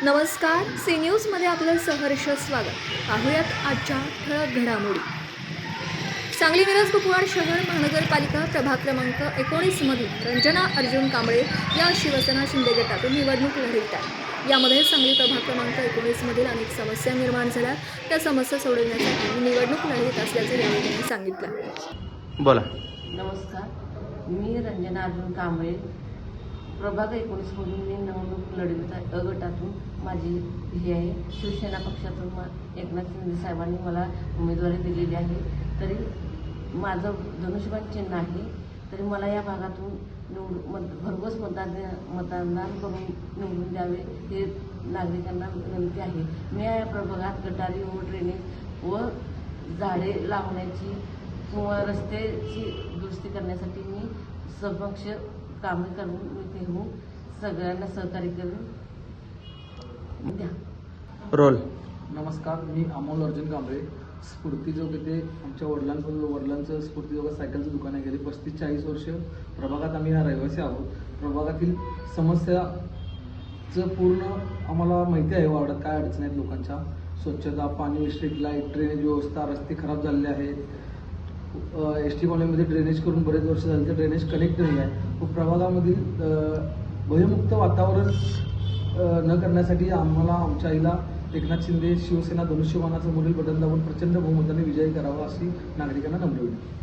नमस्कार, सी न्यूजमध्ये आपलं सहर्ष स्वागत. पाहूयात आजच्या ठळक घडामोडी. सांगली मिरज कुपवाड शहर महानगरपालिका प्रभाग क्रमांक 19 मधील रंजना अर्जुन कांबळे या शिवसेना शिंदे गटातून निवडणूक लढवत आहे. यामध्ये सांगली प्रभाग क्रमांक 19 मधील अनेक समस्या निर्माण झाल्या. त्या समस्या सोडवण्यासाठी मी निवडणूक लढवत असल्याचे यावेळी त्यांनी सांगितलं. बोला. नमस्कार, मी रंजना अर्जुन कांबळे प्रभाग 19 मधून मी निवडणूक लढवित आहे. अ गटातून माझी हे आहे. शिवसेना पक्षातून एकनाथ शिंदे साहेबांनी मला उमेदवारी दिलेली आहे. तरी माझं धनुष्यबाण चिन्ह आहे. तरी मला या भागातून भरघोस मतदान करून निवडून द्यावे हे नागरिकांना विनंती आहे. मी या प्रभागात गटारी व ड्रेनेज व झाडे लावण्याची किंवा रस्त्याची दुरुस्ती करण्यासाठी मी समक्ष कामे करून मी ते होऊन सगळ्यांना सहकार्य करून द्या. रोल. नमस्कार, मी अमोल अर्जुन कांबळे. स्फूर्ती चौक येथे आमच्या वडिलांचं स्फूर्ती चौकात सायकलचं दुकान आहे. गेली 35-40 वर्ष प्रभागात आम्ही हा रहिवासी आहोत. प्रभागातील समस्याचं पूर्ण आम्हाला माहिती आहे. वार्डात काय अडचणी आहेत लोकांच्या. स्वच्छता, पाणी, स्ट्रीट लाईट, ड्रेनेज व्यवस्था, रस्ते खराब झालेले आहेत. एस टी कॉलनीमध्ये ड्रेनेज करून बरेच वर्ष झाले तर ड्रेनेज कनेक्ट नाही आहे. व प्रभागामधील भयमुक्त वातावरण न करण्यासाठी आम्हाला आमच्या आईला एकनाथ शिंदे शिवसेना धनुष्यबाणाचं मुलील बटन दाबून प्रचंड बहुमताने विजयी करावा अशी नागरिकांना नम्र विनंती.